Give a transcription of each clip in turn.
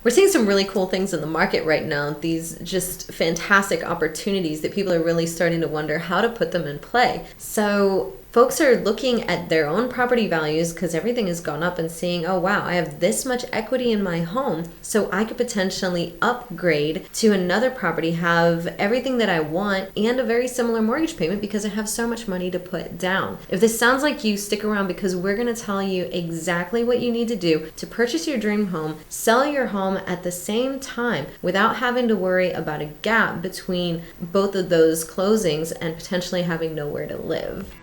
We're seeing some really cool things in the market right now. These just fantastic opportunities that people are really starting to wonder how to put them in play. So folks are looking at their own property values because everything has gone up and seeing, oh wow, I have this much equity in my home, so I could potentially upgrade to another property, have everything that I want and a very similar mortgage payment because I have so much money to put down. If this sounds like you, stick around because we're going to tell you exactly what you need to do to purchase your dream home, sell your home at the same time without having to worry about a gap between both of those closings and potentially having nowhere to live.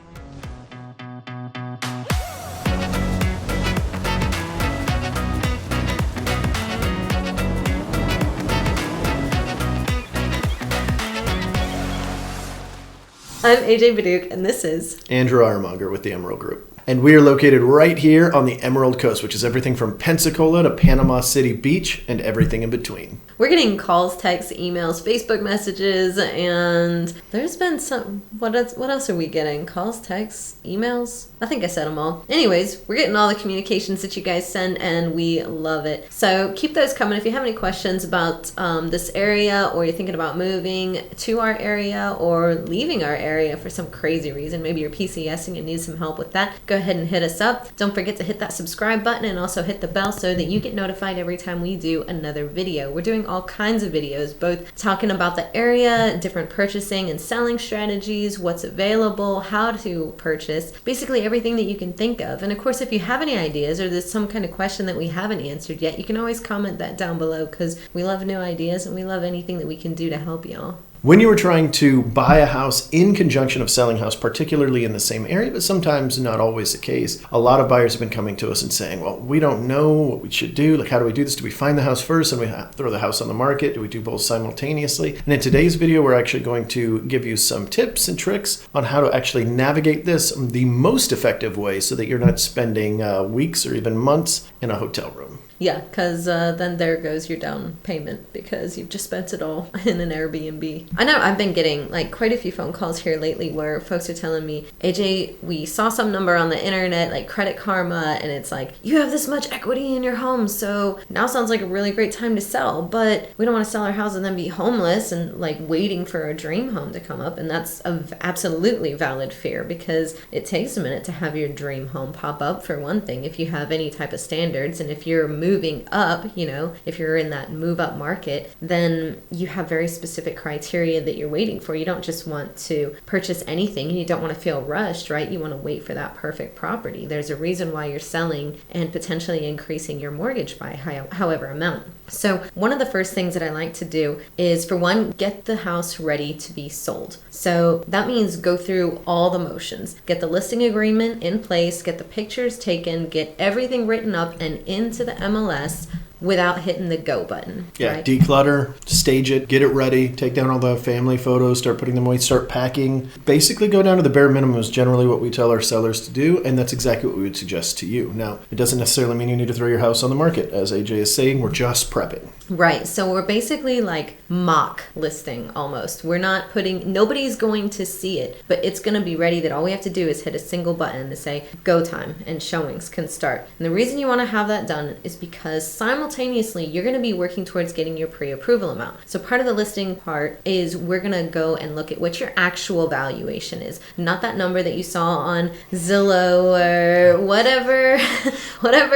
I'm AJ Baduke, and this is Andrew Ironmonger with the Emerald Group. And we are located right here on the Emerald Coast, which is everything from Pensacola to Panama City Beach and everything in between. We're getting calls, texts, emails, Facebook messages, and there's been some... What else are we getting? Calls, texts, emails? I think I said them all. Anyways, we're getting all the communications that you guys send, and we love it. So keep those coming. If you have any questions about this area, or you're thinking about moving to our area or leaving our area for some crazy reason, maybe you're PCSing and need some help with that, go ahead and hit us up. Don't forget to hit that subscribe button and also hit the bell so that you get notified every time we do another video. We're doing all kinds of videos, both talking about the area, different purchasing and selling strategies, what's available, how to purchase, basically everything that you can think of. And of course, if you have any ideas or there's some kind of question that we haven't answered yet, you can always comment that down below because we love new ideas and we love anything that we can do to help y'all. When you are trying to buy a house in conjunction of selling a house, particularly in the same area, but sometimes not always the case, a lot of buyers have been coming to us and saying, well, we don't know what we should do. Like, how do we do this? Do we find the house first and we throw the house on the market? Do we do both simultaneously? And in today's video, we're actually going to give you some tips and tricks on how to actually navigate this the most effective way so that you're not spending weeks or even months in a hotel room. Yeah, because then there goes your down payment because you've just spent it all in an Airbnb. I know I've been getting like quite a few phone calls here lately where folks are telling me, AJ, we saw some number on the internet, like Credit Karma, and it's like, you have this much equity in your home, so now sounds like a really great time to sell, but we don't want to sell our house and then be homeless and like waiting for a dream home to come up. And that's an absolutely valid fear because it takes a minute to have your dream home pop up, for one thing, if you have any type of standards. And if you're moving up, you know, if you're in that move up market, then you have very specific criteria that you're waiting for. You don't just want to purchase anything and you don't want to feel rushed, right? You want to wait for that perfect property. There's a reason why you're selling and potentially increasing your mortgage by however amount. So one of the first things that I like to do is, for one, get the house ready to be sold. So that means go through all the motions, get the listing agreement in place, get the pictures taken, get everything written up and into the MLS without hitting the go button. Yeah, right? Declutter, stage it, get it ready, take down all the family photos, start putting them away, start packing. Basically go down to the bare minimum is generally what we tell our sellers to do, and that's exactly what we would suggest to you. Now, it doesn't necessarily mean you need to throw your house on the market. As AJ is saying, we're just prepping. Right, so we're basically like mock listing almost. We're not putting, nobody's going to see it, but it's going to be ready that all we have to do is hit a single button to say go time and showings can start. And the reason you want to have that done is because simultaneously you're going to be working towards getting your pre-approval amount. So part of the listing part is we're going to go and look at what your actual valuation is, not that number that you saw on Zillow or whatever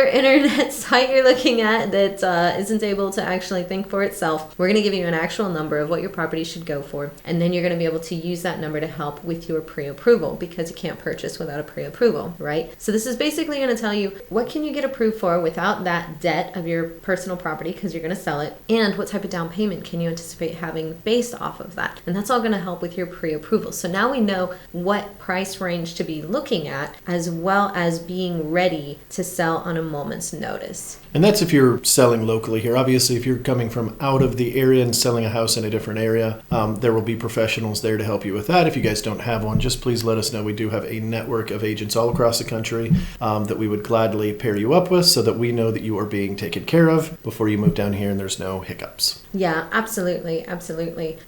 internet site you're looking at that isn't able to actually think for itself. We're going to give you an actual number of what your property should go for, and then you're going to be able to use that number to help with your pre-approval because you can't purchase without a pre-approval, right? So this is basically going to tell you what can you get approved for without that debt of your personal property because you're going to sell it, and what type of down payment can you anticipate having based off of that. And that's all going to help with your pre-approval. So now we know what price range to be looking at as well as being ready to sell on a moment's notice. And that's if you're selling locally here. Obviously, if you're coming from out of the area and selling a house in a different area, there will be professionals there to help you with that. If you guys don't have one, just please let us know. We do have a network of agents all across the country that we would gladly pair you up with so that we know that you are being taken care of. have before you move down here and there's no hiccups. Yeah, absolutely. Absolutely.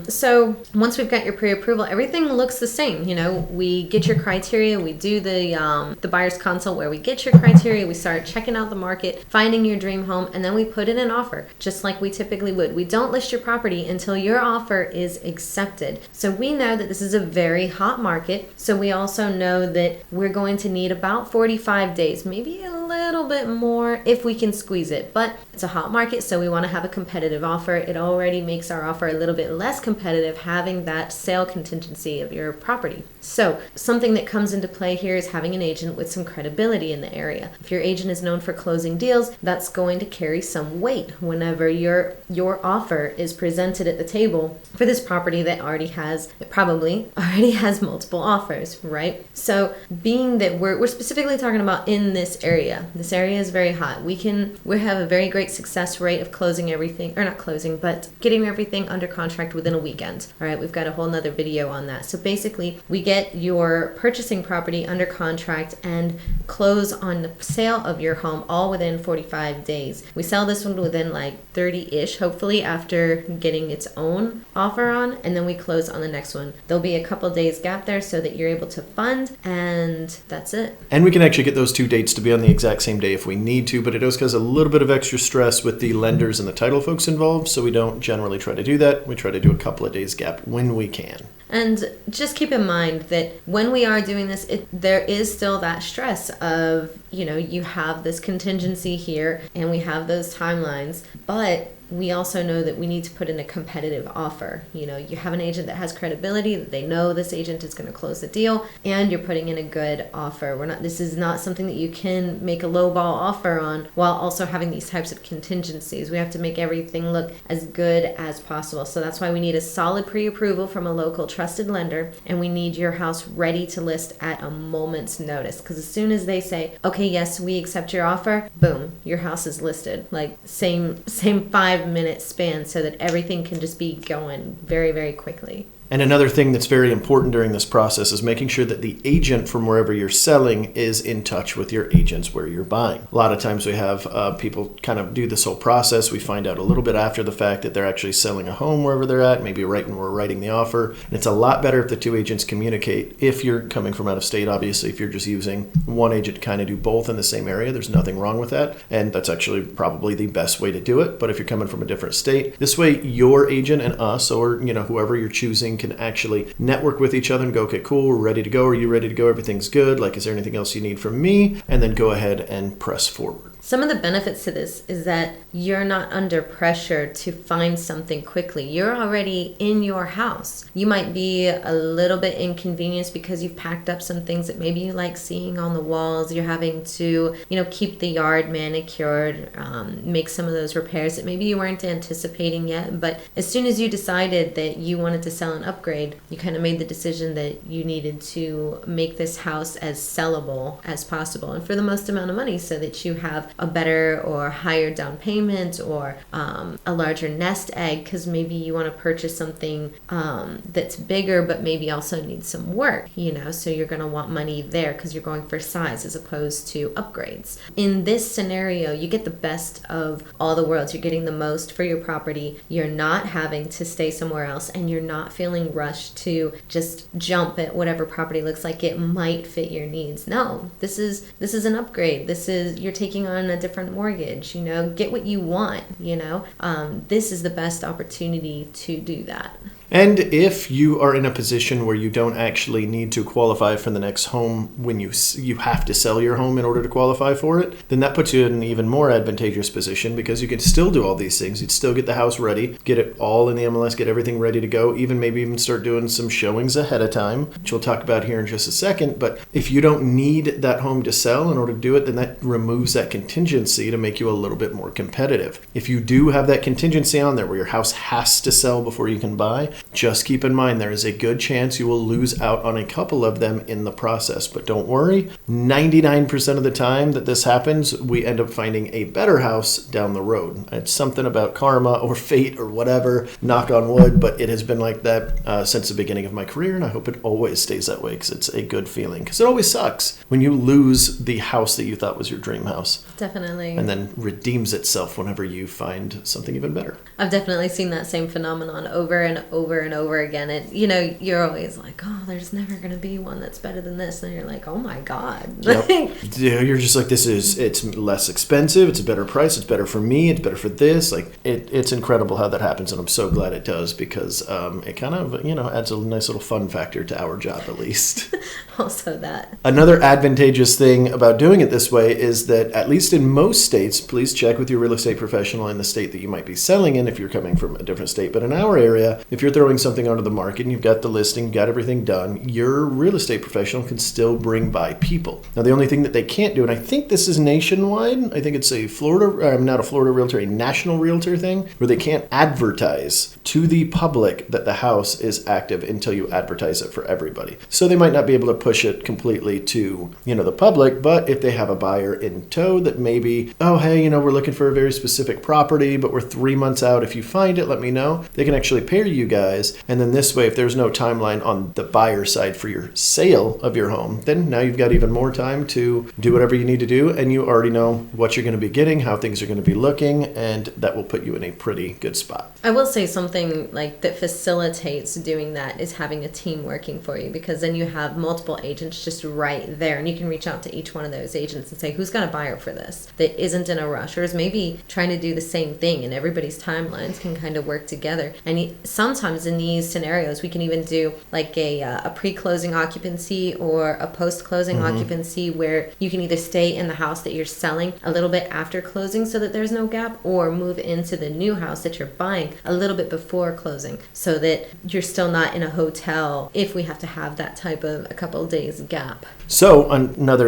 So once we've got your pre-approval, everything looks the same. You know, we get your criteria, we do the buyer's consult where we get your criteria, we start checking out the market, finding your dream home, and then we put in an offer, just like we typically would. We don't list your property until your offer is accepted. So we know that this is a very hot market. So we also know that we're going to need about 45 days, maybe a little bit more if we can squeeze it. But it's a hot market, so we want to have a competitive offer. It already makes our offer a little bit less competitive having that sale contingency of your property. So something that comes into play here is having an agent with some credibility in the area. If your agent is known for closing deals, that's going to carry some weight whenever your offer is presented at the table for this property that probably already has multiple offers, right? So being that we're specifically talking about in this area is very hot. We have a very great success rate of closing everything, or not closing, but getting everything under contract within a weekend. All right, we've got a whole nother video on that. So basically, we get your purchasing property under contract and close on the sale of your home all within 45 days. We sell this one within like 30-ish, hopefully, after getting its own offer on, and then we close on the next one. There'll be a couple days gap there so that you're able to fund, and that's it. And we can actually get those two dates to be on the exact same day if we need to, but it does cause a little bit of extra stress with the lenders and the title folks involved, so we don't generally try to do that. We try to do a couple of days gap when we can. And just keep in mind that when we are doing this, there is still that stress of, you have this contingency here and we have those timelines, but we also know that we need to put in a competitive offer. You have an agent that has credibility, that they know this agent is going to close the deal, and you're putting in a good offer. This is not something that you can make a lowball offer on while also having these types of contingencies. We have to make everything look as good as possible. So that's why we need a solid pre-approval from a local trusted lender, and we need your house ready to list at a moment's notice. Because as soon as they say, okay, yes, we accept your offer, boom, your house is listed. Like same 5-minute span, so that everything can just be going very, very quickly. And another thing that's very important during this process is making sure that the agent from wherever you're selling is in touch with your agents where you're buying. A lot of times we have people kind of do this whole process. We find out a little bit after the fact that they're actually selling a home wherever they're at, maybe right when we're writing the offer. And it's a lot better if the two agents communicate. If you're coming from out of state, obviously, if you're just using one agent to kind of do both in the same area, there's nothing wrong with that. And that's actually probably the best way to do it. But if you're coming from a different state, this way your agent and us, or whoever you're choosing, can actually network with each other and go, okay, cool, we're ready to go. Are you ready to go? Everything's good. Like, is there anything else you need from me? And then go ahead and press forward. Some of the benefits to this is that you're not under pressure to find something quickly. You're already in your house. You might be a little bit inconvenienced because you've packed up some things that maybe you like seeing on the walls. You're having to, keep the yard manicured, make some of those repairs that maybe you weren't anticipating yet. But as soon as you decided that you wanted to sell an upgrade, you kind of made the decision that you needed to make this house as sellable as possible and for the most amount of money, so that you have a better or higher down payment, or a larger nest egg, because maybe you want to purchase something that's bigger but maybe also needs some work, so you're going to want money there because you're going for size as opposed to upgrades. In this scenario, you get the best of all the worlds. You're getting the most for your property. You're not having to stay somewhere else, and you're not feeling rushed to just jump at whatever property looks like it might fit your needs. No, this is an upgrade. You're taking on a different mortgage. Get what you want. This is the best opportunity to do that. And if you are in a position where you don't actually need to qualify for the next home when you have to sell your home in order to qualify for it, then that puts you in an even more advantageous position, because you can still do all these things. You'd still get the house ready, get it all in the MLS, get everything ready to go, even start doing some showings ahead of time, which we'll talk about here in just a second. But if you don't need that home to sell in order to do it, then that removes that contingency to make you a little bit more competitive. If you do have that contingency on there where your house has to sell before you can buy, just keep in mind there is a good chance you will lose out on a couple of them in the process. But don't worry, 99% of the time that this happens, we end up finding a better house down the road. It's something about karma or fate or whatever, knock on wood, but it has been like that since the beginning of my career, and I hope it always stays that way because it's a good feeling. Because it always sucks when you lose the house that you thought was your dream house. Definitely. And then redeems itself whenever you find something even better. I've definitely seen that same phenomenon over and over and over again. And, you know, you're always like, oh, there's never going to be one that's better than this. And you're like, oh my God. Yep. You're just like, it's less expensive. It's a better price. It's better for me. It's better for this. Like, it's incredible how that happens. And I'm so glad it does because it kind of, adds a nice little fun factor to our job at least. Also that. Another advantageous thing about doing it this way is that at least in most states, please check with your real estate professional in the state that you might be selling in if you're coming from a different state. But in our area, if you're throwing something onto the market and you've got the listing, you've got everything done, your real estate professional can still bring by people. Now, the only thing that they can't do, and I think this is nationwide, I think it's a not a Florida realtor, a national realtor thing, where they can't advertise to the public that the house is active until you advertise it for everybody. So they might not be able to push it completely to, the public, but if they have a buyer in tow that maybe, oh, hey, we're looking for a very specific property, but we're 3 months out. If you find it, let me know. They can actually pair you guys. And then this way, if there's no timeline on the buyer side for your sale of your home, then now you've got even more time to do whatever you need to do. And you already know what you're going to be getting, how things are going to be looking, and that will put you in a pretty good spot. I will say something like that facilitates doing that is having a team working for you, because then you have multiple agents just right there, and you can reach out to each one of those agents and say, who's got a buyer for this that isn't in a rush or is maybe trying to do the same thing, and everybody's timelines can kind of work together. And sometimes in these scenarios, we can even do like a pre-closing occupancy or a post-closing occupancy where you can either stay in the house that you're selling a little bit after closing so that there's no gap, or move into the new house that you're buying a little bit before closing so that you're still not in a hotel if we have to have that type of a couple of days gap. So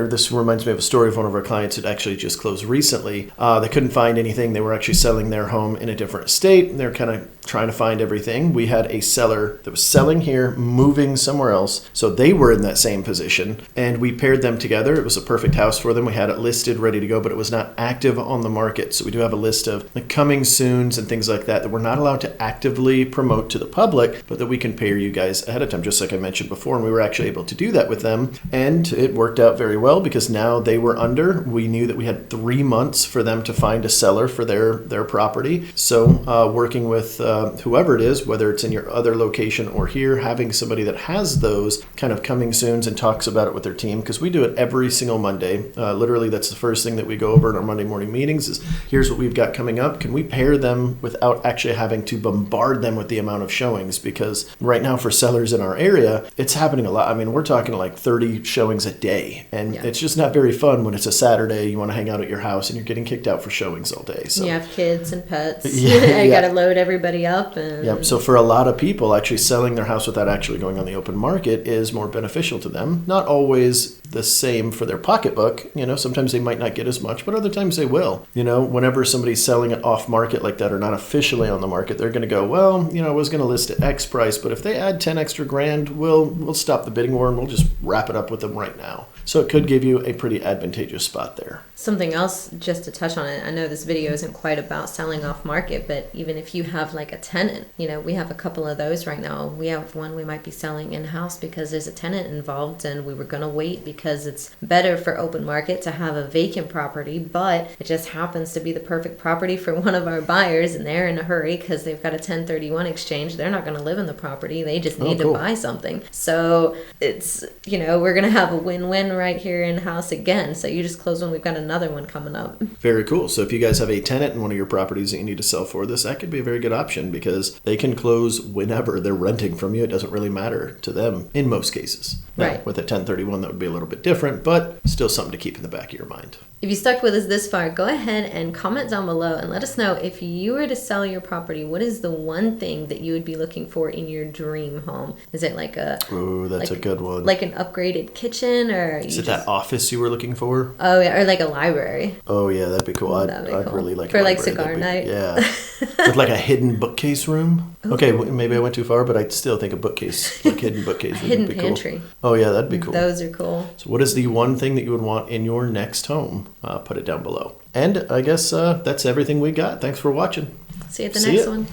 this reminds me of a story of one of our clients that actually just closed recently. They couldn't find anything. They were actually selling their home in a different state. They're kind of trying to find everything. We had a seller that was selling here, moving somewhere else. So they were in that same position, and we paired them together. It was a perfect house for them. We had it listed, ready to go, but it was not active on the market. So we do have a list of the coming soons and things like that we're not allowed to actively promote to the public, but that we can pair you guys ahead of time, just like I mentioned before. And we were actually able to do that with them. And it worked out very well because now they were under. We knew that we had 3 months for them to find a seller for their property. So working with whoever it is, whether it's in your other location or here, having somebody that has those kind of coming soons and talks about it with their team, because we do it every single Monday. Literally, that's the first thing that we go over in our Monday morning meetings is, here's what we've got coming up. Can we pair them without actually having to bombard them with the amount of showings? Because right now for sellers in our area, it's happening a lot. I mean, we're talking like 30 showings a day, and it's just not very fun when it's a Saturday, you want to hang out at your house and you're getting kicked out for showings all day. So you have kids and pets. You got to load everybody up. So for a lot of people, actually selling their house without actually going on the open market is more beneficial to them. Not always the same for their pocketbook. Sometimes they might not get as much, but other times they will. Whenever somebody's selling it off market like that or not officially on the market, they're going to go, well, I was going to list at X price, but if they add 10 extra grand, we'll stop the bidding war and we'll just wrap it up with them right now. So it could give you a pretty advantageous spot there. Something else, just to touch on it, I know this video isn't quite about selling off market, but even if you have like a tenant, we have a couple of those right now. We have one we might be selling in-house because there's a tenant involved, and we were going to wait because it's better for open market to have a vacant property, but it just happens to be the perfect property for one of our buyers, and they're in a hurry because they've got a 1031 exchange. They're not going to live in the property. They just need to buy something. So it's, we're going to have a win-win right here in-house again. So you just close one. We've got another one coming up. Very cool. So if you guys have a tenant in one of your properties that you need to sell for this, that could be a very good option because they can close whenever they're renting from you. It doesn't really matter to them in most cases. Now, right. With a 1031, that would be a little little bit different, but still something to keep in the back of your mind. If you stuck with us this far, go ahead and comment down below and let us know, if you were to sell your property, what is the one thing that you would be looking for in your dream home? Is it like a... Ooh, that's a good one. Like an upgraded kitchen, or... Is it that office you were looking for? Oh, yeah, or like a library. Oh, yeah, that'd be cool. I'd cool. really like for a like library. cigar night. Yeah. With like a hidden bookcase room. Ooh. Okay, maybe I went too far, but I still think a bookcase, like hidden bookcase room would be pantry. Cool. Oh, yeah, that'd be cool. Those are cool. So what is the one thing that you would want in your next home? Put it down below. And I guess that's everything we got. Thanks for watching. See you at the next one.